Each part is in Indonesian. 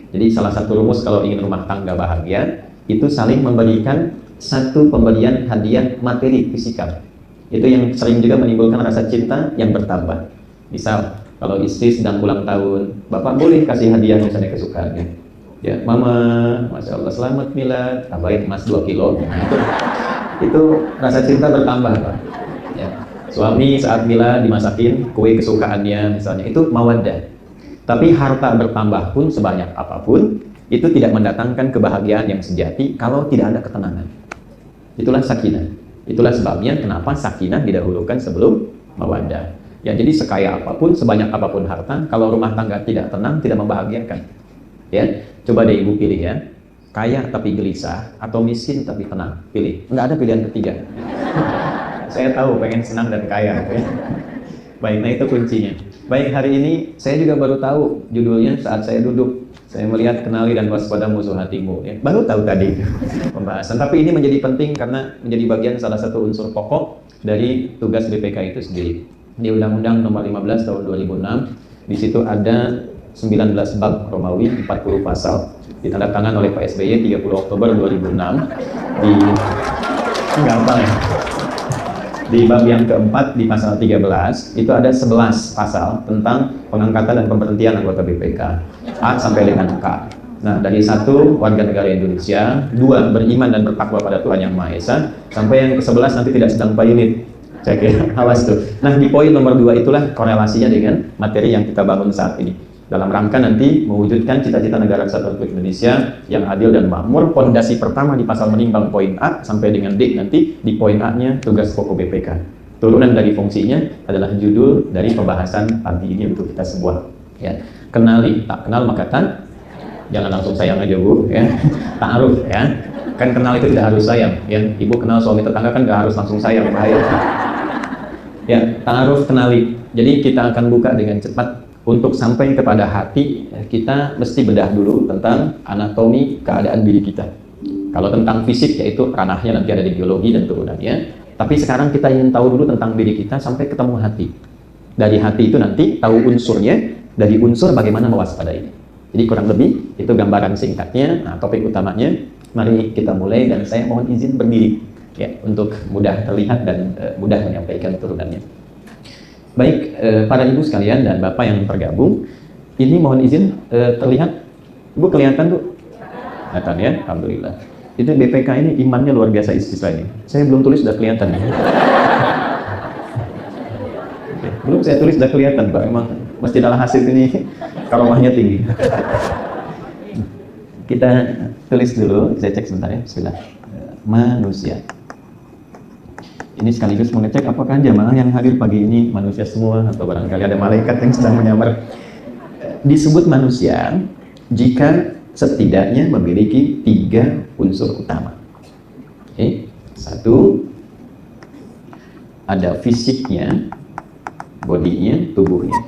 Jadi salah satu rumus kalau ingin rumah tangga bahagia itu saling memberikan satu pemberian hadiah materi fisikal. Itu yang sering juga menimbulkan rasa cinta yang bertambah. Misal kalau istri sedang ulang tahun, bapak boleh kasih hadiah misalnya kesukaannya. Ya, mama, masya Allah selamat milad, tambahin emas 2 kilo. Itu rasa cinta bertambah, Pak. Ya. Suami saat milad dimasakin kue kesukaannya misalnya, itu mawaddah. Tapi harta bertambah pun sebanyak apapun, itu tidak mendatangkan kebahagiaan yang sejati kalau tidak ada ketenangan. Itulah sakinah. Itulah sebabnya kenapa sakinah didahulukan sebelum mawaddah. Ya, jadi sekaya apapun, sebanyak apapun harta, kalau rumah tangga tidak tenang, tidak membahagiakan. Ya, coba deh ibu pilih ya, kaya tapi gelisah atau miskin tapi tenang, pilih. Nggak ada pilihan ketiga. Saya tahu pengen senang dan kaya. Ya. Baik, nah itu kuncinya. Baik, hari ini saya juga baru tahu judulnya saat saya duduk. Saya melihat kenali dan waspada musuh hatimu. Ya, baru tahu tadi pembahasan. Tapi ini menjadi penting karena menjadi bagian salah satu unsur pokok dari tugas BPK itu sendiri. Di Undang-Undang Nomor 15 Tahun 2006, di situ ada 19 bab Romawi, 40 pasal. Ditandatangan oleh Pak SBY 30 Oktober 2006 di gampang ya. Di bab yang keempat di pasal 13 itu ada 11 pasal tentang pengangkatan dan pemberhentian anggota BPK A sampai dengan K. Nah, dari 1 warga negara Indonesia, 2 beriman dan bertakwa pada Tuhan Yang Maha Esa, sampai yang ke-11 nanti tidak sedang payunit. Saya kira awas tuh. Nah, di poin nomor 2 itulah korelasinya dengan materi yang kita bangun saat ini. Dalam rangka nanti mewujudkan cita-cita negara kesatuan Republik Indonesia yang adil dan makmur. Pondasi pertama di pasal menimbang poin A sampai dengan D, nanti di poin A-nya tugas pokok BPK. Turunan dari fungsinya adalah judul dari pembahasan pagi ini untuk kita semua. Ya, kenali, tak kenal maka tak. Jangan langsung sayang aja Bu. Ya, ta'aruf ya. Kan kenal itu tidak harus sayang. Ya, ibu kenal suami tetangga kan nggak harus langsung sayang, bahaya. Ya, ta'aruf, kenali. Jadi kita akan buka dengan cepat. Untuk sampai kepada hati, kita mesti bedah dulu tentang anatomi keadaan diri kita. Kalau tentang fisik, yaitu ranahnya nanti ada di biologi dan turunannya. Tapi sekarang kita ingin tahu dulu tentang diri kita sampai ketemu hati. Dari hati itu nanti tahu unsurnya, dari unsur bagaimana mewaspadai. Jadi kurang lebih itu gambaran singkatnya. Nah, topik utamanya, mari kita mulai dan saya mohon izin berdiri ya, untuk mudah terlihat dan mudah menyampaikan turunannya. Baik, para ibu sekalian dan bapak yang tergabung, ini mohon izin terlihat, ibu kelihatan tuh? Kelihatan ya, alhamdulillah. Itu BPK ini imannya luar biasa istri saya ini. Saya belum tulis sudah kelihatan. Belum saya tulis sudah kelihatan Pak, memang Masjid Al-Hasid ini karomahnya tinggi. Kita tulis dulu, saya cek sebentar ya, bismillah. Manusia. Ini sekaligus mengecek apakah jamaah yang hadir pagi ini manusia semua atau barangkali ada malaikat yang sedang menyamar. Disebut manusia jika setidaknya memiliki 3 unsur utama. Oke, 1, ada fisiknya, bodinya, tubuhnya.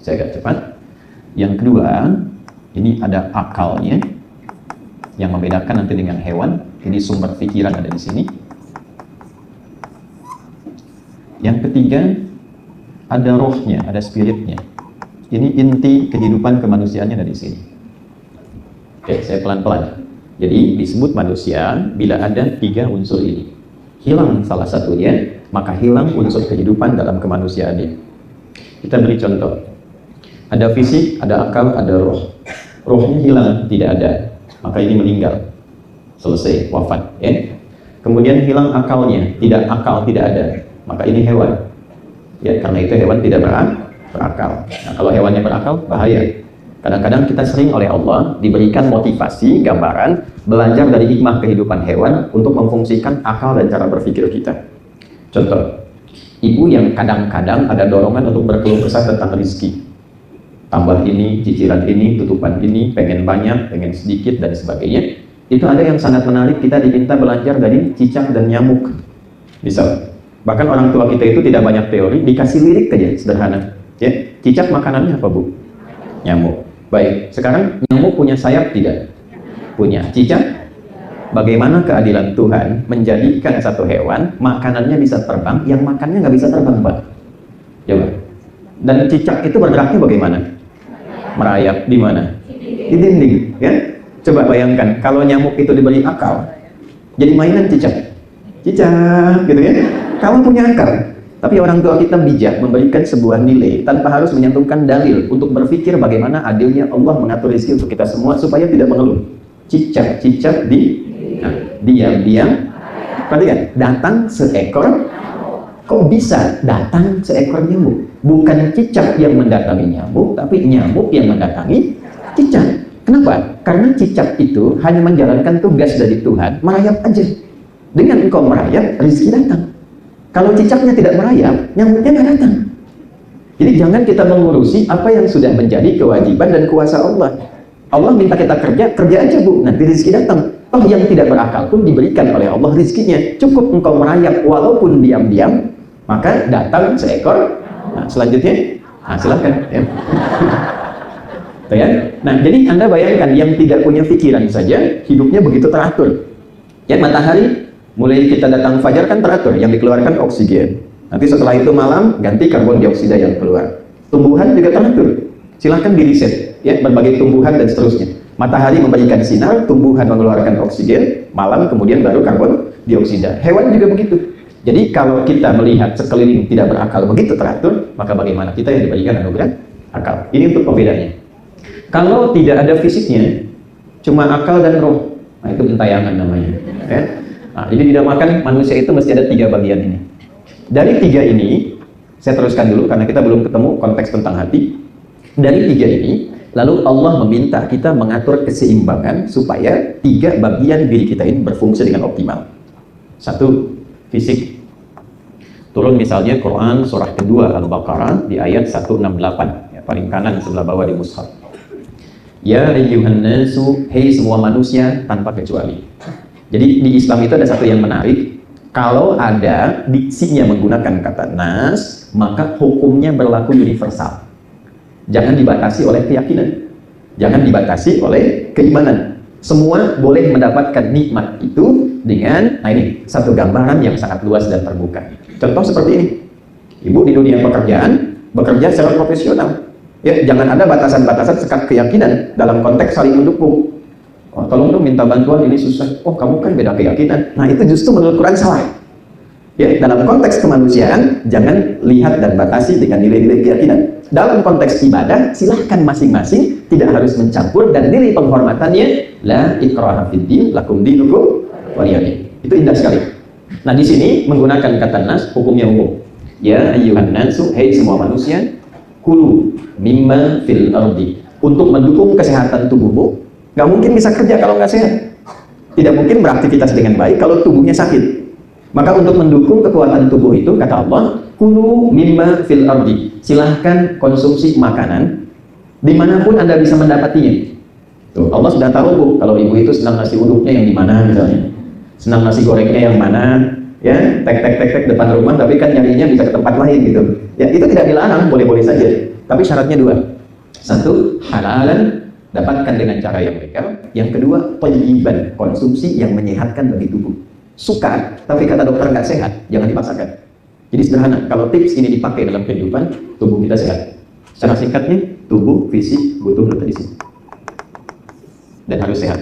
Saya agak cepat. Yang kedua, ini ada akalnya yang membedakan nanti dengan hewan. Ini sumber pikiran ada di sini. Yang ketiga, ada rohnya, ada spiritnya. Ini inti kehidupan kemanusiaannya dari sini. Oke, saya pelan-pelan. Jadi disebut manusia bila ada 3 unsur ini. Hilang salah satunya, maka hilang unsur kehidupan dalam kemanusiaannya. Kita beri contoh. Ada fisik, ada akal, ada roh. Rohnya hilang, tidak ada. Maka ini meninggal. Selesai, wafat. Ya. Kemudian hilang akalnya, tidak akal, tidak ada. Maka ini hewan. Ya, karena itu hewan tidak berakal. Nah, kalau hewannya berakal, bahaya. Kadang-kadang kita sering oleh Allah diberikan motivasi, gambaran, belajar dari hikmah kehidupan hewan untuk memfungsikan akal dan cara berpikir kita. Contoh, ibu yang kadang-kadang ada dorongan untuk berkeluh kesah tentang rezeki. Tambah ini, cicilan ini, tutupan ini, pengen banyak, pengen sedikit, dan sebagainya. Itu ada yang sangat menarik, kita diminta belajar dari cicak dan nyamuk. Misal, bahkan orang tua kita itu tidak banyak teori, dikasih lirik aja, sederhana. Ya, cicak makanannya apa Bu? Nyamuk. Baik, sekarang nyamuk punya sayap tidak? Punya. Cicak? Bagaimana keadilan Tuhan menjadikan satu hewan, makanannya bisa terbang, yang makannya nggak bisa terbang, Pak? Coba. Dan cicak itu bergeraknya bagaimana? Merayap. Di mana? di dinding, ya. Coba bayangkan kalau nyamuk itu diberi akal, jadi mainan cicak, gitu ya. Kalau punya akal, tapi orang tua kita bijak memberikan sebuah nilai tanpa harus menyantumkan dalil untuk berpikir bagaimana adilnya Allah mengatur rezeki untuk kita semua supaya tidak mengeluh. Cicak diam-diam. Perhatikan, datang seekor. Kok bisa datang seekor nyamuk? Bukan cicak yang mendatangi nyamuk, tapi nyamuk yang mendatangi cicak. Kenapa? Karena cicak itu hanya menjalankan tugas dari Tuhan, merayap aja. Dengan engkau merayap, rezeki datang. Kalau cicaknya tidak merayap, nyamuknya nggak datang. Jadi jangan kita mengurusi apa yang sudah menjadi kewajiban dan kuasa Allah. Allah minta kita kerja aja bu, nanti rezeki datang. Toh yang tidak berakal pun diberikan oleh Allah rezekinya. Cukup engkau merayap walaupun diam-diam, maka datang seekor. Nah, selanjutnya, silakan. Ya. Nah, jadi Anda bayangkan yang tidak punya pikiran saja, hidupnya begitu teratur. Ya, matahari, mulai kita datang fajar kan teratur, yang dikeluarkan oksigen. Nanti setelah itu malam, ganti karbon dioksida yang keluar. Tumbuhan juga teratur. Silahkan diriset, ya, berbagai tumbuhan dan seterusnya. Matahari memberikan sinar, tumbuhan mengeluarkan oksigen, malam kemudian baru karbon dioksida. Hewan juga begitu. Jadi kalau kita melihat sekeliling tidak berakal begitu teratur, maka bagaimana kita yang diberikan anugerah akal? Ini untuk pembedanya. Kalau tidak ada fisiknya, cuma akal dan roh, nah itu gentayangan namanya. Ya? Nah, jadi dinamakan manusia itu mesti ada 3 bagian ini. Dari 3 ini, saya teruskan dulu karena kita belum ketemu konteks tentang hati. Dari 3 ini, lalu Allah meminta kita mengatur keseimbangan supaya 3 bagian diri kita ini berfungsi dengan optimal. 1, fisik. Turun misalnya Quran surah kedua Al-Baqarah di ayat 168, ya, paling kanan sebelah bawah di mushaf. Ya ayyuhan nasu, hei semua manusia tanpa kecuali. Jadi di Islam itu ada satu yang menarik. Kalau ada diksinya menggunakan kata nas, maka hukumnya berlaku universal. Jangan dibatasi oleh keyakinan, jangan dibatasi oleh keimanan. Semua boleh mendapatkan nikmat itu dengan, nah ini satu gambaran yang sangat luas dan terbuka. Contoh seperti ini, ibu di dunia pekerjaan bekerja secara profesional. Ya, jangan ada batasan-batasan sekat keyakinan dalam konteks saling mendukung. Oh, tolong dong minta bantuan ini susah. Oh, kamu kan beda keyakinan. Nah, itu justru menurut Quran salah. Ya, dalam konteks kemanusiaan jangan lihat dan batasi dengan nilai-nilai keyakinan. Dalam konteks ibadah silahkan masing-masing, tidak harus mencampur, dan nilai penghormatannya la ikraha fid din lakum dinukum waliyadin. Itu indah sekali. Nah, di sini menggunakan kata nas, hukumnya umum. Ya ayyuhan nasu, hei semua manusia, kulu mimma fil ardi. Untuk mendukung kesehatan tubuhmu, nggak mungkin bisa kerja kalau nggak sehat. Tidak mungkin beraktivitas dengan baik kalau tubuhnya sakit. Maka untuk mendukung kekuatan tubuh itu, kata Allah, kulu mimma fil ardi. Silahkan konsumsi makanan dimanapun Anda bisa mendapatinya. Tuh, Allah sudah tahu bu, kalau ibu itu senang nasi uduknya yang di mana misalnya, senang nasi gorengnya yang mana, ya, tek depan rumah, tapi kan nyarinya bisa ke tempat lain gitu. Ya, itu tidak dilarang, boleh-boleh saja. Tapi syaratnya 2. 1, halalan, dapatkan dengan cara yang legal. Yang kedua, thayyiban, konsumsi yang menyehatkan bagi tubuh. Suka, tapi kata dokter nggak sehat, jangan dipaksakan. Jadi sederhana, kalau tips ini dipakai dalam kehidupan, tubuh kita sehat. Secara singkatnya, tubuh, fisik, butuh nutrisi. Dan harus sehat.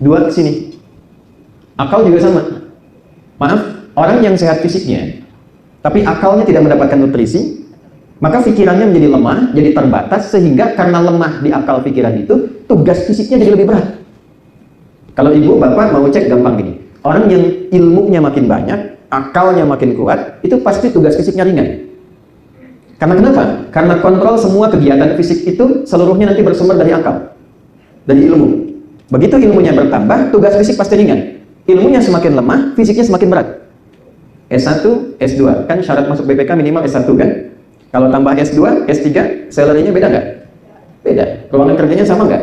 2 ke sini. Akal juga sama. Maaf, orang yang sehat fisiknya, tapi akalnya tidak mendapatkan nutrisi, maka pikirannya menjadi lemah, jadi terbatas, sehingga karena lemah di akal pikiran itu, tugas fisiknya jadi lebih berat. Kalau ibu, bapak mau cek gampang gini, orang yang ilmunya makin banyak, akalnya makin kuat, itu pasti tugas fisiknya ringan. Karena kenapa? Karena kontrol semua kegiatan fisik itu seluruhnya nanti bersumber dari akal, dari ilmu. Begitu ilmunya bertambah, tugas fisik pasti ringan. Ilmunya semakin lemah, fisiknya semakin berat. S1, S2, kan syarat masuk BPK minimal S1 kan? Kalau tambah S2, S3, salary-nya beda nggak? Beda. Ruangan kerjanya sama nggak?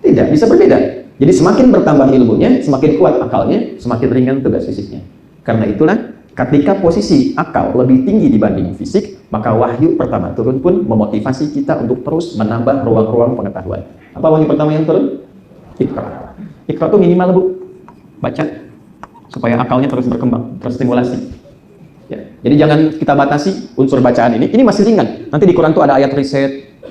Tidak, bisa berbeda. Jadi semakin bertambah ilmunya, semakin kuat akalnya, semakin ringan tugas fisiknya. Karena itulah, ketika posisi akal lebih tinggi dibanding fisik, maka wahyu pertama turun pun memotivasi kita untuk terus menambah ruang-ruang pengetahuan. Apa wahyu pertama yang turun? Iqra. Iqra itu minimal bu, baca, supaya akalnya terus berkembang, terstimulasi. Ya. Jadi jangan kita batasi unsur bacaan ini masih ringan. Nanti di Quran tuh ada ayat riset,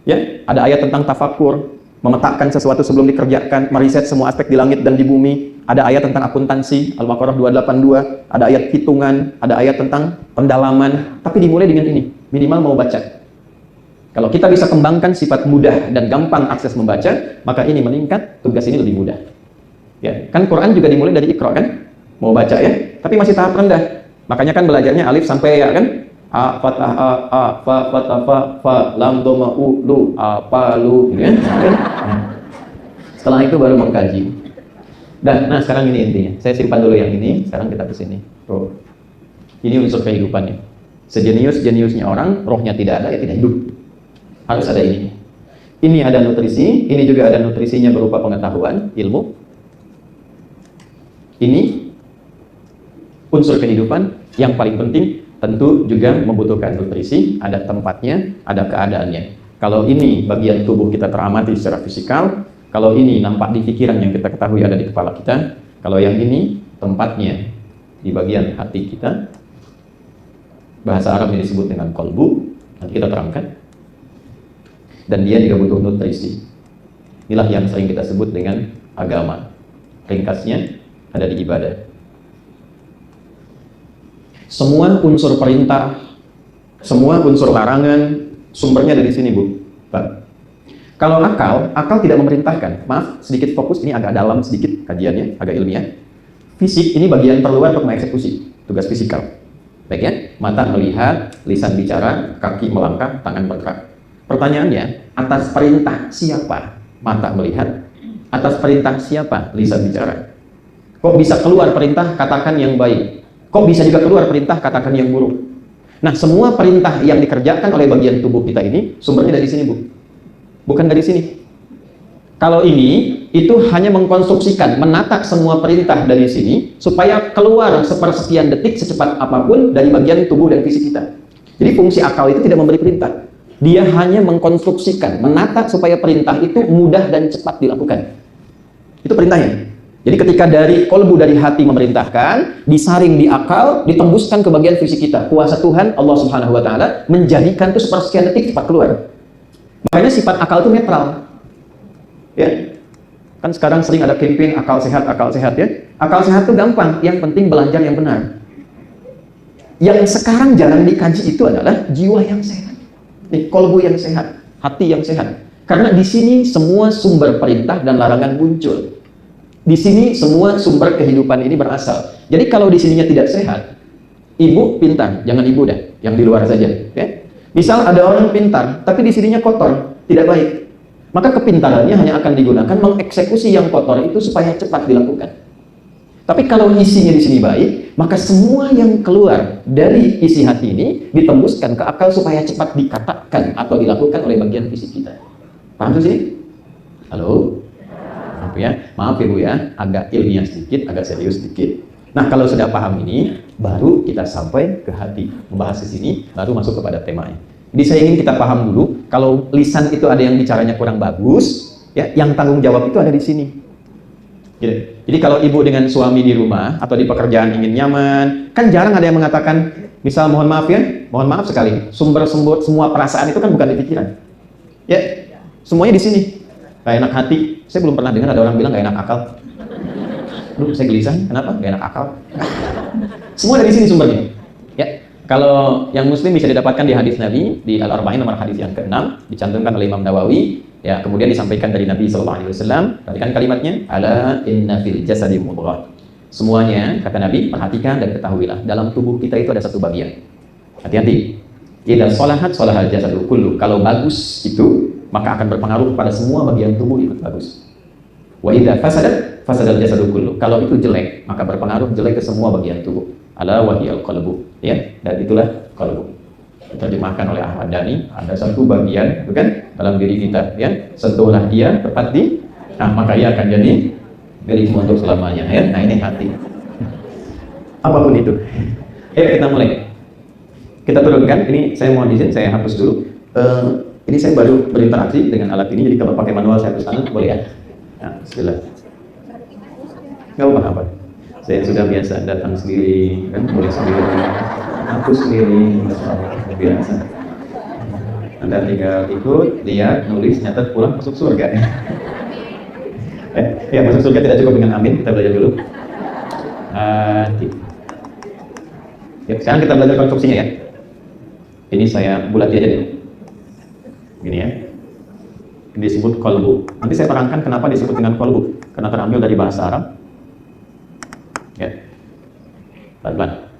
Ya, ada ayat tentang tafakur, memetakan sesuatu sebelum dikerjakan, meriset semua aspek di langit dan di bumi. Ada ayat tentang akuntansi, Al-Baqarah 282, ada ayat hitungan, ada ayat tentang pendalaman, tapi dimulai dengan ini, minimal mau baca. Kalau kita bisa kembangkan sifat mudah dan gampang akses membaca, maka ini meningkat, tugas ini lebih mudah. Ya, kan Quran juga dimulai dari Iqra kan? Mau baca ya, tapi masih tahap rendah. Makanya kan belajarnya alif sampai ya kan? A fathah a fa fathah fa lam dhamma u lu apa lu gitu kan? Setelah itu baru mengkaji. Dan nah sekarang ini intinya. Saya simpan dulu yang ini, sekarang kita ke sini. Tuh. Ini unsur kehidupannya. Sejenius-jeniusnya orang, rohnya tidak ada, ya tidak hidup. Harus ada ini. Ini ada nutrisi, ini juga ada nutrisinya berupa pengetahuan, ilmu. Ini unsur kehidupan yang paling penting, tentu juga membutuhkan nutrisi, ada tempatnya, ada keadaannya. Kalau ini bagian tubuh kita teramati secara fisikal, kalau ini nampak di pikiran yang kita ketahui ada di kepala kita, kalau yang ini tempatnya di bagian hati kita, bahasa Arab ini disebut dengan qalbu, nanti kita terangkan. Dan dia juga butuh nutrisi. Inilah yang sering kita sebut dengan agama. Ringkasnya ada di ibadah. Semua unsur perintah, semua unsur larangan, sumbernya dari sini, Bu. Pak. Kalau akal tidak memerintahkan. Maaf, sedikit fokus, ini agak dalam sedikit kajiannya, agak ilmiah. Fisik ini bagian terluar untuk mengeksekusi tugas fisikal. Baik ya, mata melihat, lisan bicara, kaki melangkah, tangan bergerak. Pertanyaannya, atas perintah siapa mata melihat? Atas perintah siapa lisan bicara? Kok bisa keluar perintah katakan yang baik? Kok bisa juga keluar perintah katakan yang buruk? Nah, semua perintah yang dikerjakan oleh bagian tubuh kita ini sumbernya dari sini, Bu. Bukan dari sini. Kalau ini, itu hanya mengkonstruksikan, menata semua perintah dari sini supaya keluar sepersekian detik secepat apapun dari bagian tubuh dan fisik kita. Jadi fungsi akal itu tidak memberi perintah. Dia hanya mengkonstruksikan, menata supaya perintah itu mudah dan cepat dilakukan. Itu perintahnya. Jadi ketika dari kolbu, dari hati memerintahkan, disaring di akal, ditembuskan ke bagian fisik kita. Kuasa Tuhan, Allah Subhanahu wa Ta'ala, menjadikan itu sepersekian detik cepat keluar. Makanya sifat akal itu netral. Ya. Kan sekarang sering ada campaign akal sehat ya. Akal sehat itu gampang, yang penting belajar yang benar. Yang sekarang jarang dikaji itu adalah jiwa yang sehat. Kolbu yang sehat, hati yang sehat. Karena di sini semua sumber perintah dan larangan muncul. Di sini semua sumber kehidupan ini berasal. Jadi kalau di sininya tidak sehat, ibu pintar, jangan ibu dah, yang di luar saja. Okay? Misal ada orang pintar, tapi di sininya kotor, tidak baik. Maka kepintarannya hanya akan digunakan mengeksekusi yang kotor itu supaya cepat dilakukan. Tapi kalau isinya di sini baik, maka semua yang keluar dari isi hati ini ditembuskan ke akal supaya cepat dikatakan atau dilakukan oleh bagian fisik kita. Paham sih? Halo? Maaf ya, Bu ya, agak ilmiah sedikit, agak serius sedikit. Nah, kalau sudah paham ini, baru kita sampai ke hati. Membahas di sini, baru masuk kepada temanya. Jadi saya ingin kita paham dulu, kalau lisan itu ada yang bicaranya kurang bagus, ya, yang tanggung jawab itu ada di sini. Jadi kalau ibu dengan suami di rumah atau di pekerjaan ingin nyaman, kan jarang ada yang mengatakan, misal mohon maaf ya, mohon maaf sekali, sumber semua perasaan itu kan bukan di pikiran. Ya, semuanya di sini. Gak enak hati. Saya belum pernah dengar ada orang bilang gak enak akal. Duh, saya gelisah, kenapa? Gak enak akal. Semua dari sini sumbernya. Ya, kalau yang muslim bisa didapatkan di hadis Nabi, di Al-Arba'in nomor hadis yang ke-6, dicantumkan oleh Imam Nawawi, ya, kemudian disampaikan dari Nabi SAW. Perhatikan kalimatnya, ala inna fil jasadi mudghah. Semuanya, kata Nabi, perhatikan dan ketahuilah, dalam tubuh kita itu ada satu bagian. Hati-hati. Idza shalahat shalahal jasadu kullu. Kalau bagus itu, maka akan berpengaruh pada semua bagian tubuh ikut bagus. Wa idza fasadal jasadu kullu. Kalau itu jelek, maka berpengaruh jelek ke semua bagian tubuh. Ala wahiyal qalbu, ya, dan itulah qalbu. Diterjemahkan oleh Ahmad Dhani, ada satu bagian, bukan, dalam diri kita, ya, sentuhlah dia tepat di, nah maka ia akan jadi milikmu untuk selamanya, ya. Nah ini hati. Apapun itu. Kita mulai. Kita turunkan. Ini saya mohon izin, saya hapus dulu. Ini saya baru berinteraksi dengan alat ini, jadi kalau pakai manual saya hapus tangan, boleh ya? Nah, bismillah. Nggak apa-apa. Saya sudah biasa datang sendiri, kan, boleh sendiri, hapus sendiri, biasa. Anda tinggal ikut, lihat, nulis, nyata pulang masuk surga. Ya, masuk surga tidak cukup dengan amin. Kita belajar dulu. Ya, sekarang kita belajar konstruksinya ya. Ini saya bulati aja deh. Gini ya. Ini disebut kolbu. Nanti saya terangkan kenapa disebut dengan kolbu. Karena terambil dari bahasa Arab. Ya. Pelan-pelan.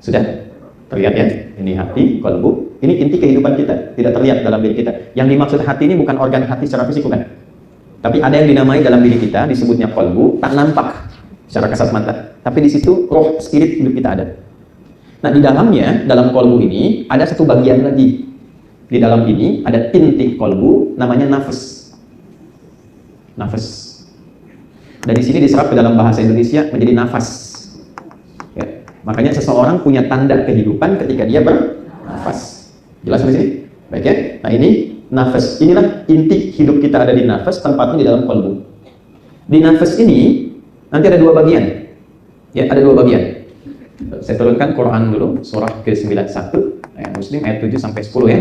Sudah terlihat ya? Ini hati, kolbu. Ini inti kehidupan kita. Tidak terlihat dalam diri kita. Yang dimaksud hati ini bukan organ hati secara fisik, bukan. Tapi ada yang dinamai dalam diri kita, disebutnya kolbu, tak nampak secara kasat mata. Tapi di situ roh, spirit hidup kita ada. Nah, di dalamnya, dalam kolbu ini, ada satu bagian lagi. Di dalam ini, ada inti kolbu, namanya nafas. Nafas. Dari sini diserap ke dalam bahasa Indonesia menjadi nafas. Ya. Makanya seseorang punya tanda kehidupan ketika dia bernafas. Jelas di sini? Baik ya? Nah, ini nafas. Inilah inti hidup kita ada di nafas, tempatnya di dalam kolbu. Di nafas ini, nanti ada dua bagian. Ya, ada dua bagian. Saya turunkan Quran dulu, surah ke-91 ayat Muslim ayat 7 sampai 10 ya.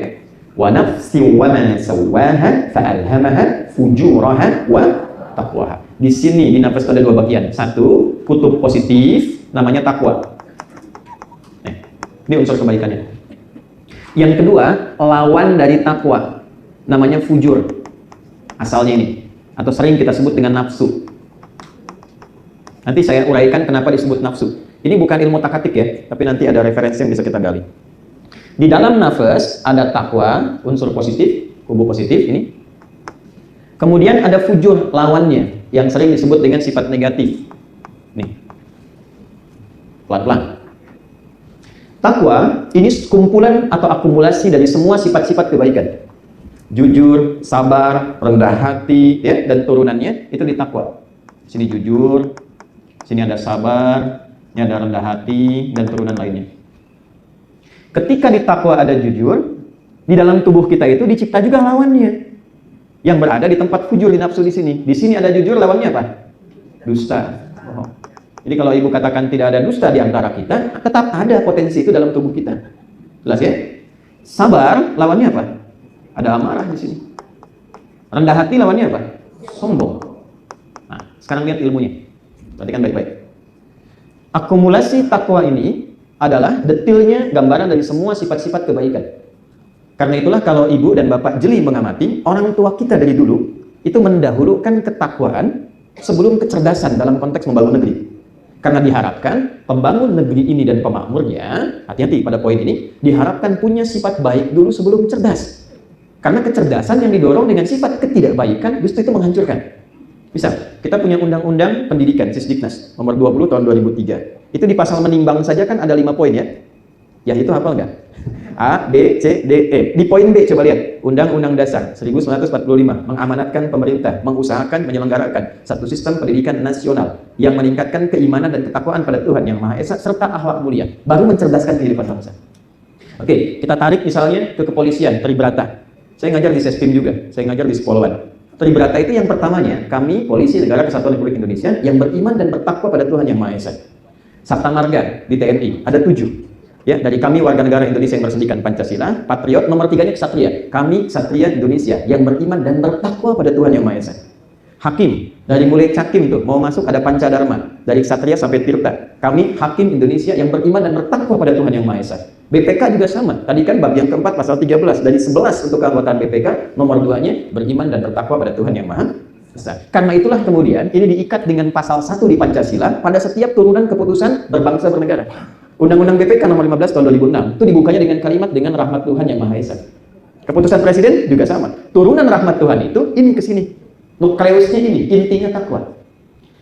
Wa nafsin wa ma sawwaha fa'alhamaha fujuraha wa taqwaha. Di sini di nafas ada dua bagian. Satu, kutub positif namanya takwa. Ini unsur kebaikannya. Yang kedua, lawan dari takwa namanya fujur. Asalnya ini atau sering kita sebut dengan nafsu. Nanti saya uraikan kenapa disebut nafsu. Ini bukan ilmu takatik ya, tapi nanti ada referensi yang bisa kita gali. Di dalam nafas ada takwa, unsur positif, kubu positif ini. Kemudian ada fujur, lawannya, yang sering disebut dengan sifat negatif. Nih, pelan-pelan. Takwa ini kumpulan atau akumulasi dari semua sifat-sifat kebaikan. Jujur, sabar, rendah hati, ya, dan turunannya itu di takwa. Sini jujur, sini ada sabar. Ini ada rendah hati dan turunan lainnya. Ketika di takwa ada jujur, di dalam tubuh kita itu dicipta juga lawannya yang berada di tempat fujur di nafsu di sini. Di sini ada jujur, lawannya apa? Dusta. Oh. Jadi kalau ibu katakan tidak ada dusta di antara kita, tetap ada potensi itu dalam tubuh kita. Jelas ya? Sabar, lawannya apa? Ada amarah di sini. Rendah hati lawannya apa? Sombong. Nah, sekarang lihat ilmunya. Perhatikan baik-baik. Akumulasi takwa ini adalah detailnya gambaran dari semua sifat-sifat kebaikan. Karena itulah kalau ibu dan bapak jeli mengamati, orang tua kita dari dulu itu mendahulukan ketakwaan sebelum kecerdasan dalam konteks membangun negeri. Karena diharapkan pembangun negeri ini dan pemakmurnya, hati-hati pada poin ini, diharapkan punya sifat baik dulu sebelum cerdas. Karena kecerdasan yang didorong dengan sifat ketidakbaikan justru itu menghancurkan. Misal, kita punya undang-undang pendidikan Sisdiknas nomor 20 tahun 2003. Itu di pasal menimbang saja kan ada 5 poin ya. Ya itu hafal nggak? A, B, C, D, E. Di poin B coba lihat. Undang-Undang Dasar 1945 mengamanatkan pemerintah mengusahakan menyelenggarakan satu sistem pendidikan nasional yang meningkatkan keimanan dan ketakwaan pada Tuhan Yang Maha Esa serta akhlak mulia, baru mencerdaskan kehidupan bangsa. Oke, kita tarik misalnya ke kepolisian, Tribrata. Saya ngajar di Sespim juga, saya ngajar di Sepoluan. Tribrata itu yang pertamanya, kami Polisi Negara Kesatuan Republik Indonesia yang beriman dan bertakwa pada Tuhan Yang Maha Esa. Sabta Marga di TNI, ada 7. Ya, dari kami warga negara Indonesia yang bersendikan Pancasila, patriot, nomor 3-nya Ksatria. Kami Ksatria Indonesia yang beriman dan bertakwa pada Tuhan Yang Maha Esa. Hakim, dari mulai Cakim tuh, mau masuk ada Pancadharma, dari Ksatria sampai Tirta. Kami Hakim Indonesia yang beriman dan bertakwa pada Tuhan Yang Maha Esa. BPK juga sama. Tadi kan bab yang keempat pasal 13 dari 11 untuk keanggotaan BPK, nomor 2-nya beriman dan bertakwa pada Tuhan Yang Maha Esa. Karena itulah kemudian ini diikat dengan pasal 1 di Pancasila pada setiap turunan keputusan berbangsa bernegara. Undang-Undang BPK nomor 15 tahun 2006 itu dibukanya dengan kalimat dengan rahmat Tuhan Yang Maha Esa. Keputusan Presiden juga sama. Turunan rahmat Tuhan itu ini ke sini. Nukleusnya ini, intinya takwa.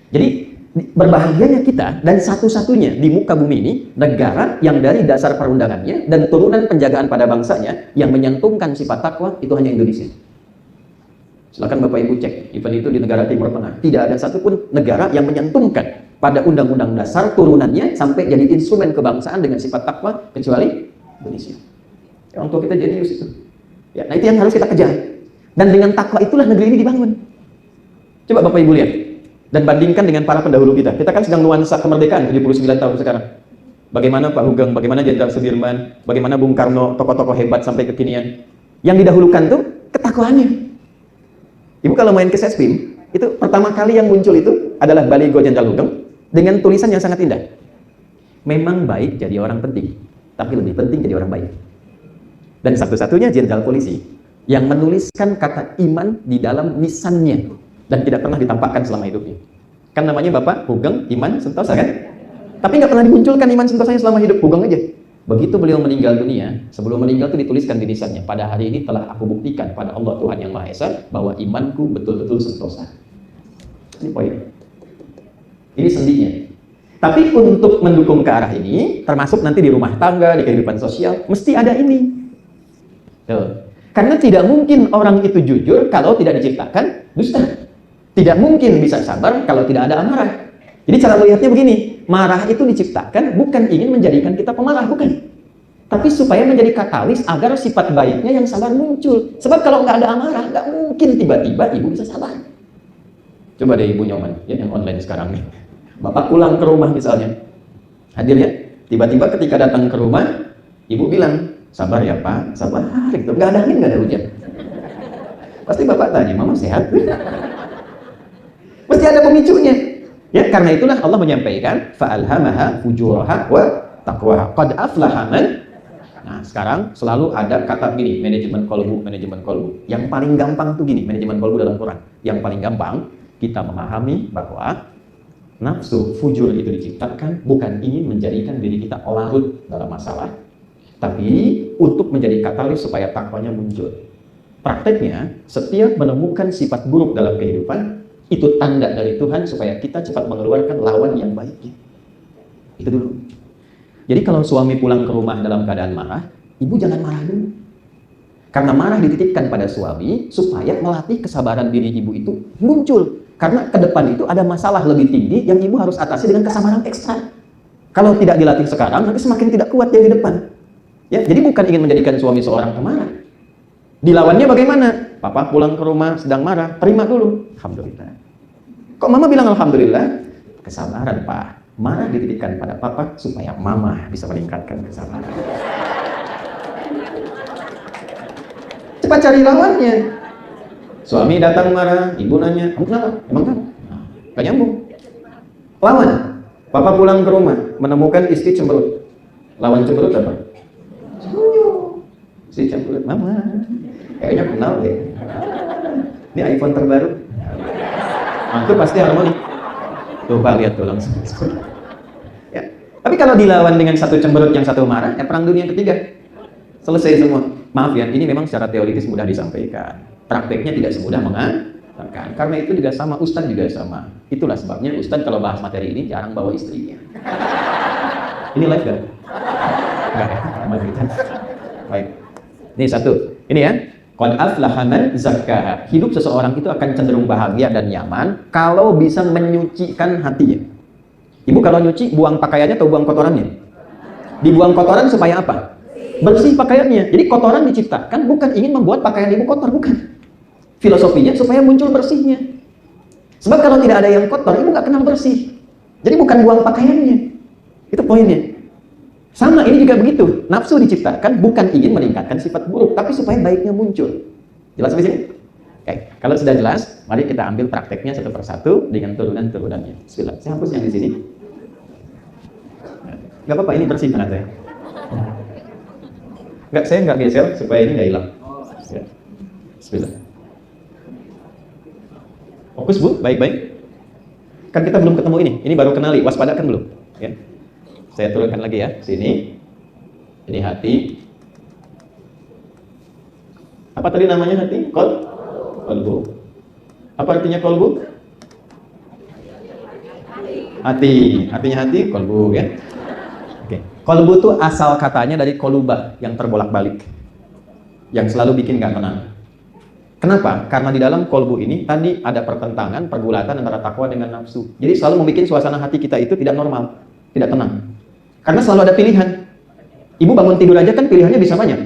Jadi berbahagianya kita dan satu-satunya di muka bumi ini negara yang dari dasar perundangannya dan turunan penjagaan pada bangsanya yang menyantumkan sifat takwa itu hanya Indonesia. Silakan Bapak Ibu cek, event itu di negara Timur Tengah tidak ada satupun negara yang menyantumkan pada undang-undang dasar turunannya sampai jadi instrumen kebangsaan dengan sifat takwa kecuali Indonesia. Orang tua kita jenius itu. Ya, nah itu yang harus kita kejar. Dan dengan takwa itulah negeri ini dibangun. Coba Bapak Ibu lihat dan bandingkan dengan para pendahulu kita. Kita kan sedang nuansa kemerdekaan 79 tahun sekarang. Bagaimana Pak Hugeng, bagaimana Jenderal Sudirman, bagaimana Bung Karno, tokoh-tokoh hebat sampai kekinian. Yang didahulukan tuh ketakwaannya. Ibu kalau main ke Sespim, itu pertama kali yang muncul itu adalah baligo Jenderal Hugeng dengan tulisan yang sangat indah. Memang baik jadi orang penting, tapi lebih penting jadi orang baik. Dan satu-satunya jenderal polisi yang menuliskan kata iman di dalam nisannya dan tidak pernah ditampakkan selama hidupnya. Kan namanya Bapak Hugeng Iman Sentosa kan? Tapi nggak pernah dimunculkan Iman Sentosanya selama hidup, Hugeng aja. Begitu beliau meninggal dunia, sebelum meninggal itu dituliskan di nisannya, pada hari ini telah aku buktikan pada Allah Tuhan Yang Maha Esa bahwa imanku betul-betul sentosa. Ini poin. Ini sendinya. Tapi untuk mendukung ke arah ini, termasuk nanti di rumah tangga, di kehidupan sosial, mesti ada ini. Tuh. Karena tidak mungkin orang itu jujur kalau tidak diciptakan dusta. Tidak mungkin bisa sabar kalau tidak ada amarah. Jadi cara melihatnya begini, marah itu diciptakan bukan ingin menjadikan kita pemarah, bukan. Tapi supaya menjadi katalis agar sifat baiknya yang sabar muncul. Sebab kalau nggak ada amarah, nggak mungkin tiba-tiba ibu bisa sabar. Coba deh ibu nyoman, ya, yang online sekarang nih. Bapak pulang ke rumah misalnya, hadir ya, tiba-tiba ketika datang ke rumah, ibu bilang, sabar ya Pak, sabar, gitu. Nggak ada angin, nggak ada hujan. Pasti Bapak tanya, Mama sehat? Mesti ada pemicunya. Ya, karena itulah Allah menyampaikan fa'alhamaha fujuraha wa taqwaha. Qad aflaha man. Nah, sekarang selalu ada kata gini, manajemen kolbu, manajemen kolbu. Yang paling gampang tuh gini, manajemen kolbu dalam Quran. Yang paling gampang kita memahami bahwa nafsu fujur itu diciptakan bukan ingin menjadikan diri kita larut dalam masalah, tapi untuk menjadi katalis supaya takwanya muncul. Prakteknya, setiap menemukan sifat buruk dalam kehidupan, itu tanda dari Tuhan supaya kita cepat mengeluarkan lawan yang baiknya. Itu dulu. Jadi kalau suami pulang ke rumah dalam keadaan marah, ibu jangan marah dulu. Karena marah dititipkan pada suami supaya melatih kesabaran diri ibu itu muncul. Karena ke depan itu ada masalah lebih tinggi yang ibu harus atasi dengan kesabaran ekstra. Kalau tidak dilatih sekarang, nanti semakin tidak kuat dia di depan. Ya, jadi bukan ingin menjadikan suami seorang pemarah. Dilawannya bagaimana? Papa pulang ke rumah sedang marah, terima dulu. Alhamdulillah. Kok Mama bilang Alhamdulillah? Kesabaran Pak. Marah dititipkan pada Papa supaya Mama bisa meningkatkan kesabaran. Cepat cari lawannya. Suami datang marah, ibu nanya, kamu kenapa? Emang kenapa? Gak nyambung. Lawan. Papa pulang ke rumah, menemukan istri cemberut. Lawan cemberut apa? Istri cemberut, Mama. Kayaknya kenal deh. Ini iPhone terbaru. Nah, itu pasti harmoni. Tuh Pak, lihat tuh langsung. Ya. Tapi kalau dilawan dengan satu cemberut yang satu marah, ya perang dunia ketiga. Selesai semua. Maaf ya, ini memang secara teoritis mudah disampaikan. Prakteknya tidak semudah mengatakan. Karena itu juga sama, Ustadz juga sama. Itulah sebabnya Ustadz kalau bahas materi ini jarang bawa istrinya. Ini live gak? Enggak ya? Baik. Ini satu. Ini ya. Qad aflaha man zakkaha. Hidup seseorang itu akan cenderung bahagia dan nyaman kalau bisa menyucikan hatinya. Ibu kalau nyuci, buang pakaiannya atau buang kotorannya? Dibuang kotoran supaya apa? Bersih pakaiannya. Jadi kotoran diciptakan bukan ingin membuat pakaian ibu kotor, bukan. Filosofinya supaya muncul bersihnya. Sebab kalau tidak ada yang kotor, ibu nggak kenal bersih. Jadi bukan buang pakaiannya. Itu poinnya. Sama ini juga begitu. Nafsu diciptakan bukan ingin meningkatkan sifat buruk, tapi supaya baiknya muncul. Jelas di sini? Oke, kalau sudah jelas, mari kita ambil prakteknya satu persatu dengan turunan-turunannya. Bismillah. Saya hapus yang di sini. Gak apa-apa, ini bersih tangan saya. Enggak, saya nggak geser supaya ini nggak hilang. Ya. Bismillah. Fokus Bu, baik-baik. Kan kita belum ketemu ini baru kenali, waspada kan belum? Ya. Saya turunkan lagi ya, sini. Ini hati. Apa tadi namanya hati? Kolbu. Apa artinya kolbu? Hati. Artinya hati, kolbu ya. Oke. Kolbu itu asal katanya dari kolubah, yang terbolak-balik. Yang selalu bikin gak tenang. Kenapa? Karena di dalam kolbu ini tadi ada pertentangan, pergulatan antara takwa dengan nafsu. Jadi selalu membuat suasana hati kita itu tidak normal, tidak tenang. Karena selalu ada pilihan. Ibu bangun tidur aja kan pilihannya bisa banyak.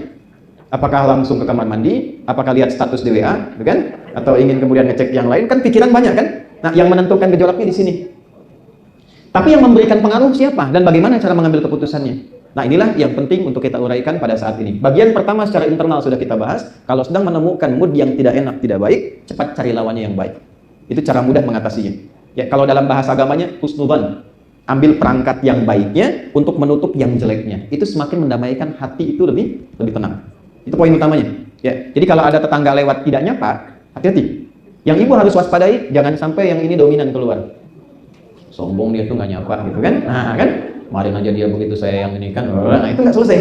Apakah langsung ke kamar mandi? Apakah lihat status di WA, kan? Atau ingin kemudian ngecek yang lain? Kan pikiran banyak kan? Nah, yang menentukan gejolaknya di sini. Tapi yang memberikan pengaruh siapa? Dan bagaimana cara mengambil keputusannya? Nah, inilah yang penting untuk kita uraikan pada saat ini. Bagian pertama secara internal sudah kita bahas. Kalau sedang menemukan mood yang tidak enak, tidak baik, cepat cari lawannya yang baik. Itu cara mudah mengatasinya. Ya, kalau dalam bahasa agamanya husnudzan, ambil perangkat yang baiknya untuk menutup yang jeleknya. Itu semakin mendamaikan hati itu lebih tenang. Itu poin utamanya. Ya, jadi kalau ada tetangga lewat tidak nyapa, hati-hati. Yang ibu harus waspadai, jangan sampai yang ini dominan keluar. Sombong dia tuh nggak nyapa gitu kan? Nah kan, kemarin aja dia begitu saya yang ini kan, nah itu nggak selesai.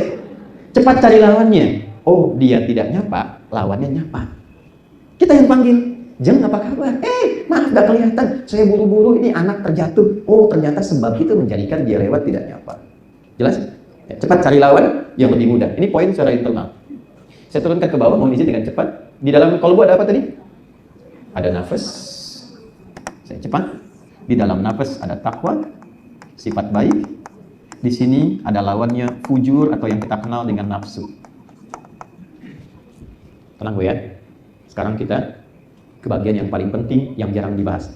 Cepat cari lawannya. Oh dia tidak nyapa, lawannya nyapa. Kita yang panggil, Jeng apa kabar? Maaf nggak kelihatan, saya buru-buru ini anak terjatuh. Oh ternyata sebab itu menjadikan dia lewat tidak nyapa. Jelas? Ya, cepat cari lawan yang lebih mudah. Ini poin secara internal. Saya turunkan ke bawah, mohon izin dengan cepat. Di dalam kolbu ada apa tadi? Ada nafas. Saya cepat. Di dalam nafas ada takwa, sifat baik. Di sini ada lawannya fujur atau yang kita kenal dengan nafsu. Tenang Bu ya. Sekarang kita ke bagian yang paling penting yang jarang dibahas.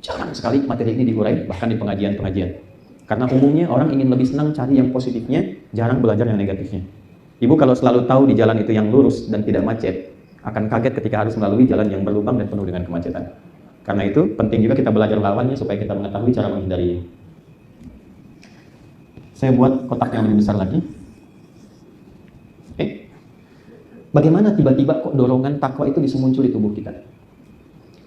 Jarang sekali materi ini diurai bahkan di pengajian-pengajian. Karena umumnya orang ingin lebih senang cari yang positifnya, jarang belajar yang negatifnya. Ibu kalau selalu tahu di jalan itu yang lurus dan tidak macet, akan kaget ketika harus melalui jalan yang berlubang dan penuh dengan kemacetan. Karena itu penting juga kita belajar lawannya supaya kita mengetahui cara menghindarinya. Saya buat kotak yang lebih besar lagi. Bagaimana tiba-tiba kok dorongan takwa itu bisa muncul di tubuh kita?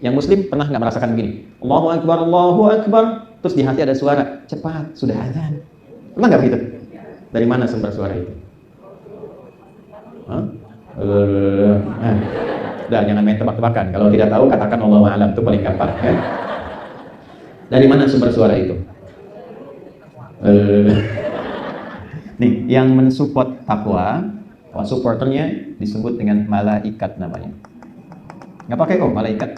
Yang muslim pernah nggak merasakan begini? Allahu Akbar, Allahu Akbar. Terus di hati ada suara, cepat, sudah azan. Pernah nggak begitu? Dari mana sumber suara itu? Udah, jangan main tebak-tebakan. Kalau tidak tahu, katakan Allahu a'lam, itu paling gampang. Ya? Dari mana sumber suara itu? Nih, yang mensupport takwa, supporternya disebut dengan malaikat namanya. Nggak pakai kok, malaikat.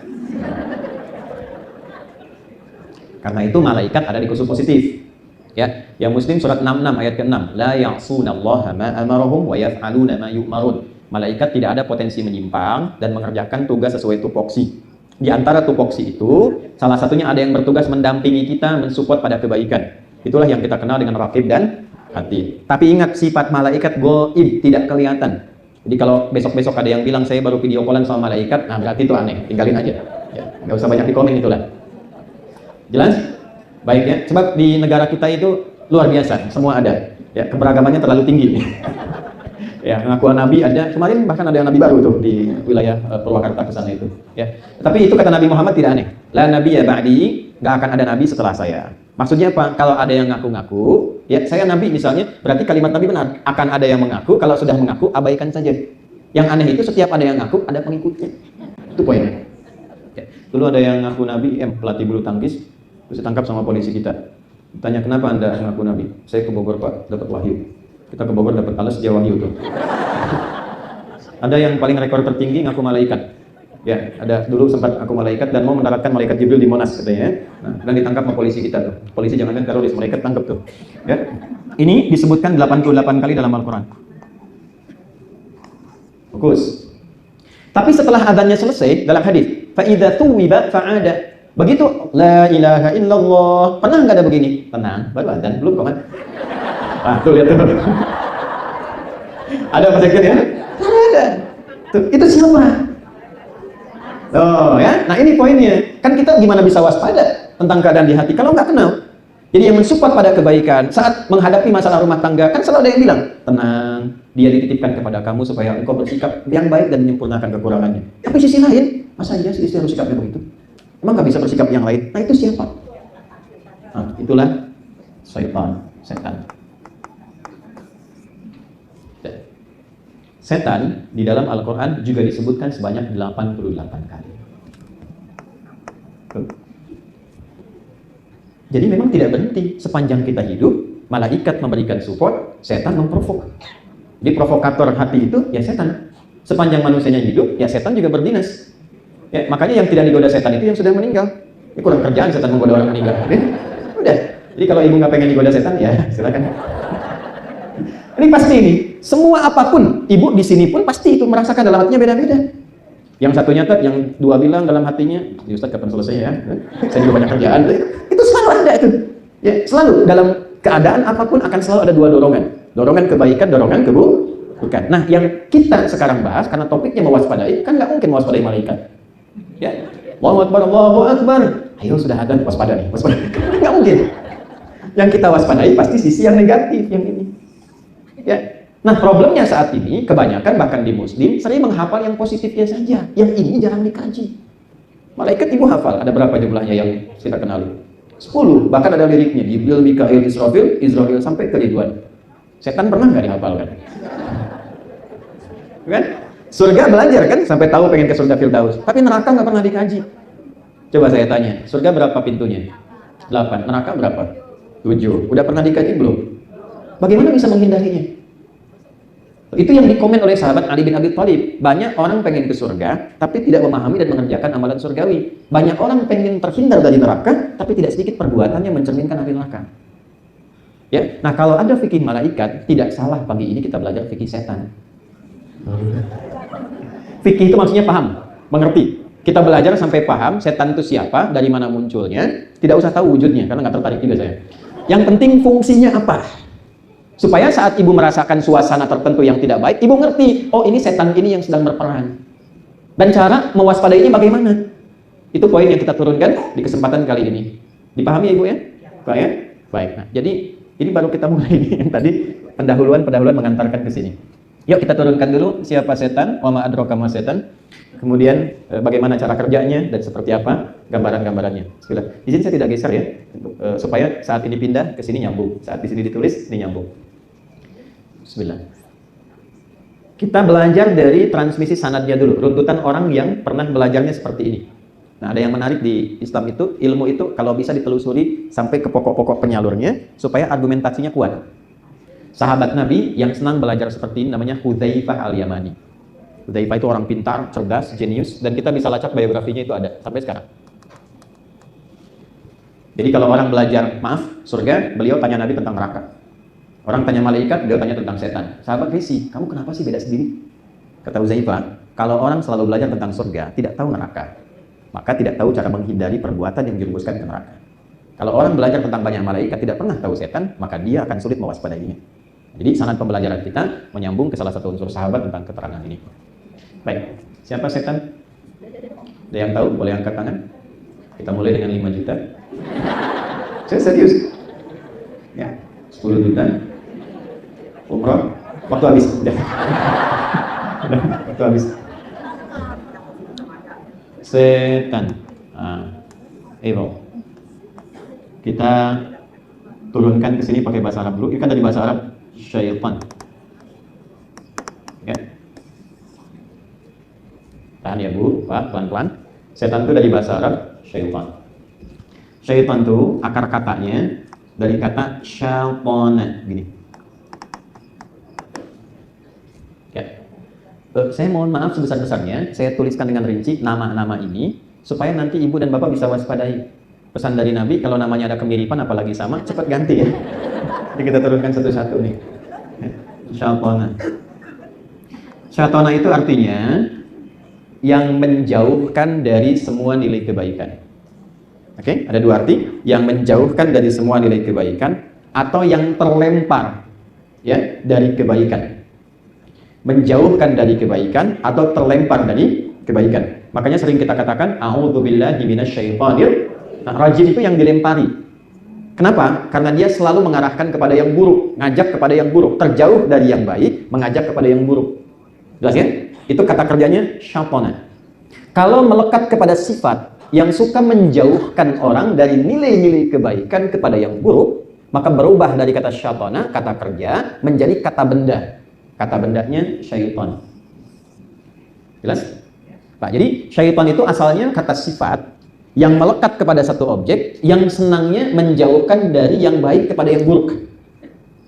Karena itu malaikat ada di khusus positif. Ya, yang muslim surat 66 ayat ke-6. La ya'sunallaha ma amarahum wa yaf'aluna ma yu'marun. Malaikat tidak ada potensi menyimpang dan mengerjakan tugas sesuai tupoksi. Di antara tupoksi itu, salah satunya ada yang bertugas mendampingi kita, mensupport pada kebaikan. Itulah yang kita kenal dengan raqib dan atid. Tapi ingat, sifat malaikat gaib, tidak kelihatan. Jadi kalau besok-besok ada yang bilang saya baru video callan sama malaikat, nah berarti itu aneh, tinggalin aja. Ya, nggak usah banyak di komen itulah. Jelas? Baik ya, sebab di negara kita itu luar biasa, semua ada. Ya, keberagamannya terlalu tinggi. Ya, pengakuan Nabi ada, kemarin bahkan ada yang Nabi baru tuh di wilayah Purwakarta ke sana itu. Ya, tapi itu kata Nabi Muhammad tidak aneh. La nabiyya ba'di, nggak akan ada Nabi setelah saya. Maksudnya apa? Kalau ada yang ngaku-ngaku, ya saya Nabi misalnya, berarti kalimat Nabi benar. Akan ada yang mengaku, kalau sudah mengaku, abaikan saja. Yang aneh itu setiap ada yang ngaku, ada pengikutnya. Itu poinnya. Ya, dulu ada yang ngaku Nabi, pelatih bulu tangkis, terus ditangkap sama polisi kita. Tanya, kenapa Anda ngaku Nabi? Saya ke Bogor Pak, dapat wahyu. Kita ke Bogor dapat alas, dia wahyu tuh. Ada yang paling rekor tertinggi ngaku malaikat. Ya, ada dulu sempat ngaku malaikat dan mau mendaratkan malaikat Jibril di Monas katanya. Nah, dan ditangkap sama polisi kita tuh. Polisi jangankan teroris, malaikat tangkap tuh. Ya. Ini disebutkan 88 kali dalam Al-Qur'an. Fokus. Tapi setelah adzannya selesai dalam hadis, fa idza tuwiba fa'ada. Begitu la ilaha illallah. Pernah enggak ada begini? Tenang, baru adzan, belum komat. Ah, tuh lihat tuh. Ada apa sakit ya? Ada. Tuh, itu siapa? Oh ya, nah ini poinnya. Kan kita gimana bisa waspada tentang keadaan di hati kalau nggak kenal. Jadi yang mensupport pada kebaikan saat menghadapi masalah rumah tangga, kan selalu ada yang bilang, tenang, dia dititipkan kepada kamu supaya engkau bersikap yang baik dan menyempurnakan kekurangannya. Tapi sisi lain, masa iya sih istri harus sikapnya begitu? Emang nggak bisa bersikap yang lain? Nah itu siapa? Nah, itulah setan. Setan di dalam Al-Quran juga disebutkan sebanyak 88 kali. Jadi memang tidak berhenti. Sepanjang kita hidup, malaikat memberikan support, setan memprovok. Jadi provokator hati itu ya setan. Sepanjang manusianya hidup, ya setan juga berdinas. Ya, makanya yang tidak digoda setan itu yang sudah meninggal. Ini kurang kerjaan setan menggoda orang meninggal. Udah. Jadi kalau ibu nggak pengen digoda setan, ya silakan. Ini pasti ini. Semua apapun, ibu di sini pun pasti itu merasakan dalam hatinya beda-beda. Yang satu nyata, yang dua bilang dalam hatinya, Ustaz kapan selesai ya? Saya juga banyak kerjaan. Itu selalu ada itu. Ya, selalu dalam keadaan apapun akan selalu ada dua dorongan. Dorongan kebaikan, dorongan keburukan. Nah, yang kita sekarang bahas, karena topiknya mewaspadai, kan nggak mungkin mewaspadai malaikat. Ya, Allahu Akbar, Allahu Akbar. Ayo sudah ada waspada nih, waspada. Nggak mungkin. Yang kita waspadai pasti sisi yang negatif, yang ini. Ya. Nah, problemnya saat ini, kebanyakan bahkan di Muslim, sering menghafal yang positifnya saja. Yang ini jarang dikaji. Malaikat ibu hafal, ada berapa jumlahnya yang kita kenali? 10, bahkan ada liriknya, Jibril, Mikail, Israfil, sampai ke Ridwan. Setan pernah nggak dihafalkan? Kan? Surga belajar kan, sampai tahu pengen ke surga Firdaus. Tapi neraka nggak pernah dikaji. Coba saya tanya, surga berapa pintunya? 8, neraka berapa? 7. Udah pernah dikaji belum? Bagaimana bisa menghindarinya? Itu yang dikomen oleh sahabat Ali bin Abi Thalib. Banyak orang pengen ke surga, tapi tidak memahami dan mengerjakan amalan surgawi. Banyak orang pengen terhindar dari neraka, tapi tidak sedikit perbuatannya mencerminkan ahli neraka. Ya, nah kalau ada fikih malaikat, tidak salah pagi ini kita belajar fikih setan. Fikih itu maksudnya paham, mengerti. Kita belajar sampai paham setan itu siapa, dari mana munculnya. Tidak usah tahu wujudnya, karena nggak tertarik juga saya. Yang penting fungsinya apa. Supaya saat ibu merasakan suasana tertentu yang tidak baik, ibu ngerti, oh ini setan ini yang sedang berperan. Dan cara mewaspadainya bagaimana? Itu poin yang kita turunkan di kesempatan kali ini. Dipahami ya ibu ya? Pak ya? Baik. Nah, jadi ini baru kita mulai yang tadi pendahuluan mengantarkan ke sini. Yuk kita turunkan dulu siapa setan, wa ma adraka ma setan. Kemudian bagaimana cara kerjanya dan seperti apa gambaran-gambarannya. Bismillah. Izin saya tidak geser ya, supaya saat ini pindah ke sini nyambung. Saat di sini ditulis, ini nyambung. Bismillah. Kita belajar dari transmisi sanadnya dulu, runtutan orang yang pernah belajarnya seperti ini. Nah, ada yang menarik di Islam itu, ilmu itu kalau bisa ditelusuri sampai ke pokok-pokok penyalurnya, supaya argumentasinya kuat. Sahabat Nabi yang senang belajar seperti ini namanya Hudzaifah al-Yamani. Hudzaifah itu orang pintar, cerdas, jenius, dan kita bisa lacak biografinya itu ada sampai sekarang. Jadi kalau orang belajar, surga, beliau tanya Nabi tentang neraka. Orang tanya malaikat, beliau tanya tentang setan. Sahabat risih, kamu kenapa sih beda sendiri? Kata Hudzaifah, kalau orang selalu belajar tentang surga, tidak tahu neraka, maka tidak tahu cara menghindari perbuatan yang dirumuskan ke neraka. Kalau orang belajar tentang banyak malaikat, tidak pernah tahu setan, maka dia akan sulit mewaspadainya. Jadi sanad pembelajaran kita menyambung ke salah satu unsur sahabat tentang keterangan ini. Baik, siapa setan? Ada yang tahu? Boleh angkat tangan. Kita mulai dengan 5 juta. Saya serius. Ya, 10 juta. Umroh. Waktu habis. Udah. Waktu habis. Setan. Kita turunkan ke sini pakai bahasa Arab dulu. Ini kan dari bahasa Arab syaitan. Ya. Tahan ya Bu, Pak, pelan-pelan. Setan itu dari bahasa Arab syaitan. Syaitan itu akar katanya dari kata syaitana, gini. Ya. Saya mohon maaf sebesar-besarnya, saya tuliskan dengan rinci nama-nama ini supaya nanti ibu dan bapak bisa waspadai. Pesan dari Nabi, kalau namanya ada kemiripan apalagi sama, cepat ganti ya. Jadi kita turunkan satu-satu nih. Syaitana. Syaitana itu artinya yang menjauhkan dari semua nilai kebaikan. Oke, ada dua arti, yang menjauhkan dari semua nilai kebaikan atau yang terlempar ya dari kebaikan. Menjauhkan dari kebaikan atau terlempar dari kebaikan. Makanya sering kita katakan a'udzubillahi minasyaitonir rajim, itu yang dilempari. Kenapa? Karena dia selalu mengarahkan kepada yang buruk, ngajak kepada yang buruk, terjauh dari yang baik, mengajak kepada yang buruk. Jelas ya? Itu kata kerjanya syaitana. Kalau melekat kepada sifat yang suka menjauhkan orang dari nilai-nilai kebaikan kepada yang buruk, maka berubah dari kata syaitana, kata kerja, menjadi kata benda. Kata bendanya syaitan. Jelas? Nah, jadi syaitan itu asalnya kata sifat yang melekat kepada satu objek, yang senangnya menjauhkan dari yang baik kepada yang buruk.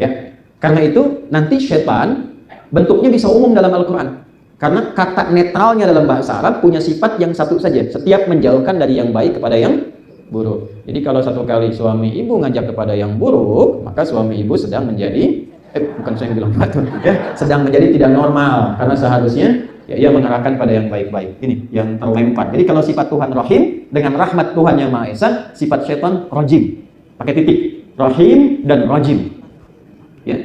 Ya. Karena itu nanti syaitan bentuknya bisa umum dalam Al-Quran. Karena kata netralnya dalam bahasa Arab punya sifat yang satu saja, setiap menjauhkan dari yang baik kepada yang buruk. Jadi kalau satu kali suami ibu ngajak kepada yang buruk, maka suami ibu sedang menjadi bukan saya yang bilang patut, ya, sedang menjadi tidak normal, karena seharusnya ya, ia mengarahkan pada yang baik-baik. Ini yang terlempar. Jadi kalau sifat Tuhan Rahim dengan rahmat Tuhan yang Maha Esa, sifat syaitan Rajim. Pakai titik. Rahim dan Rajim. Ya.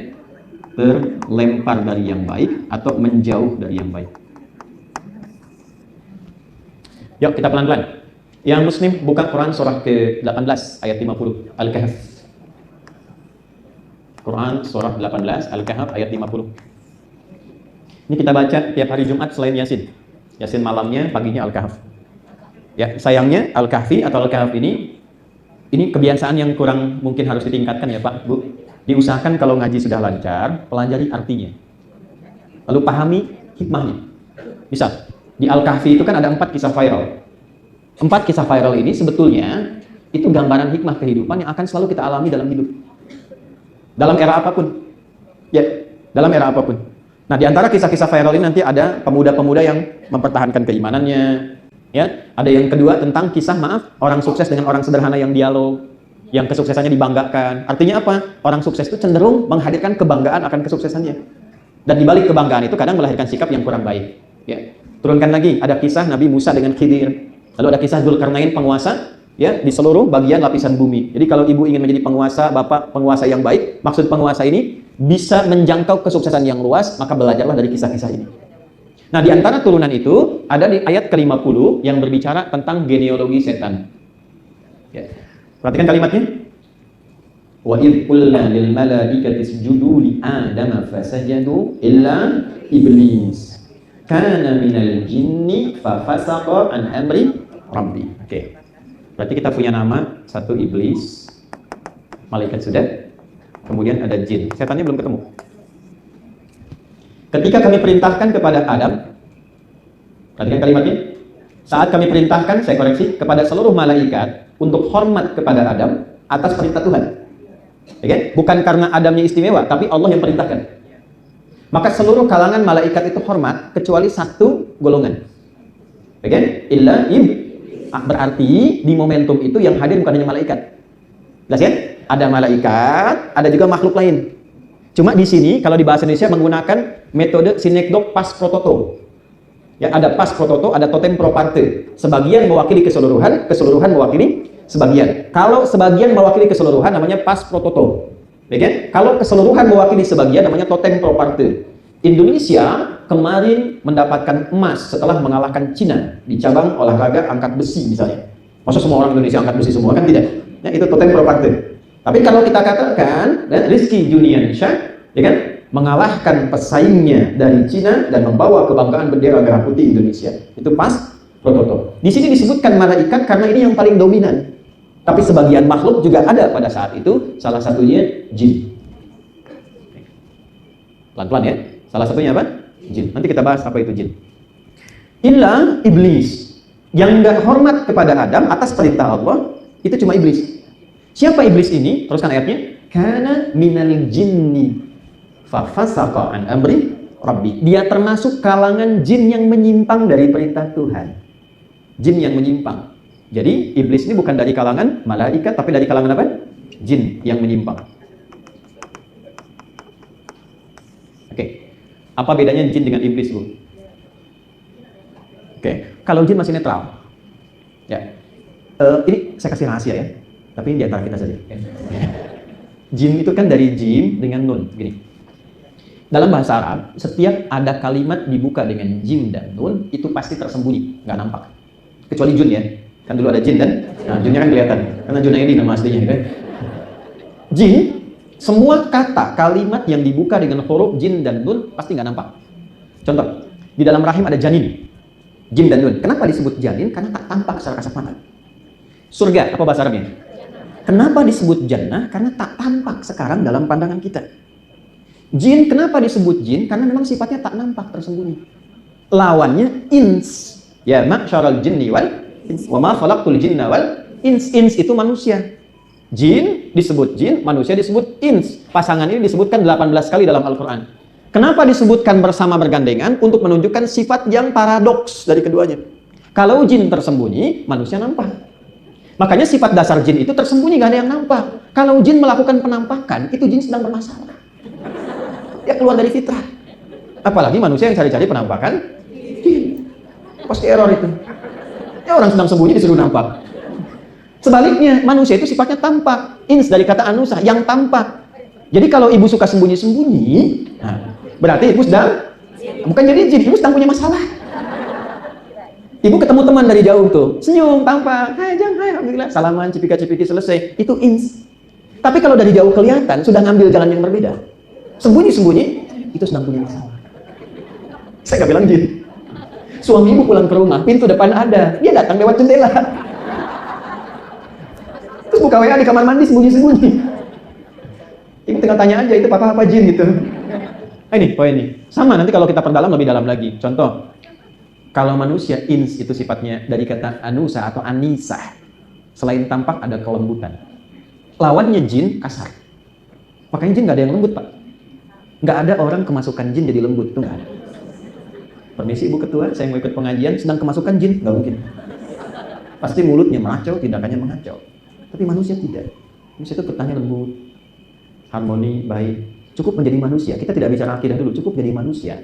terlempar dari yang baik atau menjauh dari yang baik. Yuk kita pelan-pelan. Yang Muslim buka Quran surah ke-18 ayat 50 Al-Kahf. Quran surah 18 Al-Kahf ayat 50. Ini kita baca tiap hari Jumat selain Yasin. Yasin malamnya, paginya Al-Kahf. Ya, sayangnya Al-Kahfi atau Al-Kahf ini kebiasaan yang kurang mungkin harus ditingkatkan ya Pak, Bu. Diusahakan kalau ngaji sudah lancar, pelajari artinya. Lalu pahami hikmahnya. Misal, di Al-Kahfi itu kan ada 4 kisah viral. 4 kisah viral ini sebetulnya itu gambaran hikmah kehidupan yang akan selalu kita alami dalam hidup. Dalam era apapun. Ya, dalam era apapun. Nah, di antara kisah-kisah viral ini nanti ada pemuda-pemuda yang mempertahankan keimanannya. Ya, ada yang kedua tentang kisah orang sukses dengan orang sederhana yang dialog, yang kesuksesannya dibanggakan. Artinya apa? Orang sukses itu cenderung menghadirkan kebanggaan akan kesuksesannya. Dan di balik kebanggaan itu kadang melahirkan sikap yang kurang baik. Ya. Turunkan lagi, ada kisah Nabi Musa dengan Khidir. Lalu ada kisah Dzulkarnain penguasa ya di seluruh bagian lapisan bumi. Jadi kalau ibu ingin menjadi penguasa, bapak penguasa yang baik, maksud penguasa ini bisa menjangkau kesuksesan yang luas, maka belajarlah dari kisah-kisah ini. Nah, di antara turunan itu ada di ayat ke-50 yang berbicara tentang genealogi setan. Ya. Perhatikan kalimatnya. Wa idh qulna lil malaikati isjudu li adama fasajadu illa iblis kana minal jinni fa fasaqa an amri rabbi. Oke. Berarti kita punya nama, satu iblis, malaikat sudah, kemudian ada jin. Setannya belum ketemu. Ketika kami perintahkan kepada Adam, perhatikan kalimatnya, saat kami perintahkan, saya koreksi, kepada seluruh malaikat untuk hormat kepada Adam atas perintah Tuhan. Okay? Bukan karena Adamnya istimewa, tapi Allah yang perintahkan. Maka seluruh kalangan malaikat itu hormat, kecuali satu golongan. Okay? Illa berarti di momentum itu yang hadir bukan hanya malaikat. Jelas ya? Ada malaikat, ada juga makhluk lain. Cuma di sini kalau di bahasa Indonesia menggunakan metode sinekdok pas prototo. Ya, ada pas prototo, ada totem pro parte. Sebagian mewakili keseluruhan, keseluruhan mewakili sebagian. Kalau sebagian mewakili keseluruhan namanya pas prototo. Ya kan? Kalau keseluruhan mewakili sebagian namanya totem pro parte. Indonesia kemarin mendapatkan emas setelah mengalahkan Cina di cabang olahraga angkat besi misalnya. Masa semua orang Indonesia angkat besi semua? Kan tidak. Ya, itu totem pro parte. Tapi kalau kita katakan Rizky Juniansyah ya kan, mengalahkan pesaingnya dari Cina dan membawa kebanggaan bendera merah putih Indonesia, itu pas prototo. Di sini disebutkan malaikat karena ini yang paling dominan. Tapi sebagian makhluk juga ada pada saat itu, salah satunya jin. Pelan-pelan ya. Salah satunya apa? Jin. Nanti kita bahas apa itu jin. Illa iblis. Yang nggak hormat kepada Adam atas perintah Allah, itu cuma iblis. Siapa iblis ini? Teruskan ayatnya. Kana minal jinni fa fasaqa an amri rabbi. Dia termasuk kalangan jin yang menyimpang dari perintah Tuhan. Jin yang menyimpang. Jadi iblis ini bukan dari kalangan malaikat, tapi dari kalangan apa? Jin yang menyimpang. Oke. Apa bedanya jin dengan iblis, Bu? Oke. Kalau jin masih netral. Ya. Ini saya kasih rahasia ya. Tapi di antara kita saja. Jin itu kan dari jim dengan nun, gini. Dalam bahasa Arab, setiap ada kalimat dibuka dengan jim dan nun, itu pasti tersembunyi, nggak nampak. Kecuali jun ya. Kan dulu ada jin kan? Nah, junnya kan kelihatan. Karena Junaidi nama aslinya kan. Jin, semua kata, kalimat yang dibuka dengan huruf jin dan nun pasti nggak nampak. Contoh, di dalam rahim ada janin. Jin dan nun. Kenapa disebut janin? Karena tak tampak secara kasat mata. Surga, apa bahasa Arabnya? Kenapa disebut jannah? Karena tak tampak sekarang dalam pandangan kita. Jin, kenapa disebut jin? Karena memang sifatnya tak nampak, tersembunyi. Lawannya ins. Ya, ma'syaral jinni wal ins. Wa ma khalaqtul jinna wal ins. Ins itu manusia. Jin disebut jin, manusia disebut ins. Pasangan ini disebutkan 18 kali dalam Al-Quran. Kenapa disebutkan bersama bergandengan? Untuk menunjukkan sifat yang paradoks dari keduanya. Kalau jin tersembunyi, manusia nampak. Makanya sifat dasar jin itu tersembunyi, gak ada yang nampak. Kalau jin melakukan penampakan, itu jin sedang bermasalah. Dia keluar dari fitrah. Apalagi manusia yang cari-cari penampakan jin. Pasti error itu. Ya orang sedang sembunyi disuruh nampak. Sebaliknya, manusia itu sifatnya tampak. Ins dari kata anusa, yang tampak. Jadi kalau ibu suka sembunyi-sembunyi, nah, berarti ibu sedang, bukan jadi jin, ibu sedang punya masalah. Ibu ketemu teman dari jauh tuh, senyum, tampak, hai Jang, hai, alhamdulillah, salaman, cipika-cipiki, selesai. Itu ins. Tapi kalau dari jauh kelihatan, sudah ngambil jalan yang berbeda. Sembunyi-sembunyi, itu sedang punya masalah. Saya nggak bilang jin. Suami ibu pulang ke rumah, pintu depan ada, dia datang lewat jendela. Terus buka WA di kamar mandi, sembunyi-sembunyi. Ibu tinggal tanya aja, itu papa apa jin gitu. Nah, ini poin ini. Sama nanti kalau kita perdalam lebih dalam lagi. Contoh, kalau manusia ins itu sifatnya dari kata anusa atau anisa. Selain tampak ada kelembutan. Lawannya jin kasar. Makanya jin nggak ada yang lembut, Pak. Nggak ada orang kemasukan jin jadi lembut, tuh nggak ada. Permisi Ibu Ketua, saya mau ikut pengajian, sedang kemasukan jin, nggak mungkin. Pasti mulutnya mengacau, tindakannya mengacau. Tapi manusia tidak. Manusia itu petahnya lembut, harmoni, baik. Cukup menjadi manusia. Kita tidak bicara akidah dulu, cukup jadi manusia.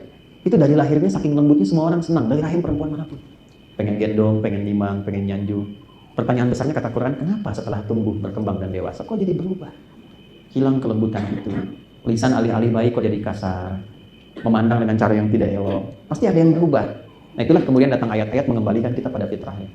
Itu dari lahirnya saking lembutnya semua orang senang, dari rahim perempuan manapun. Pengen gendong, pengen nimang, pengen nyanju. Pertanyaan besarnya kata Quran, kenapa setelah tumbuh, berkembang dan dewasa kok jadi berubah? Hilang kelembutan itu. Lisan alih-alih baik kok jadi kasar. Memandang dengan cara yang tidak elok. Pasti ada yang berubah. Nah itulah kemudian datang ayat-ayat mengembalikan kita pada fitrahnya.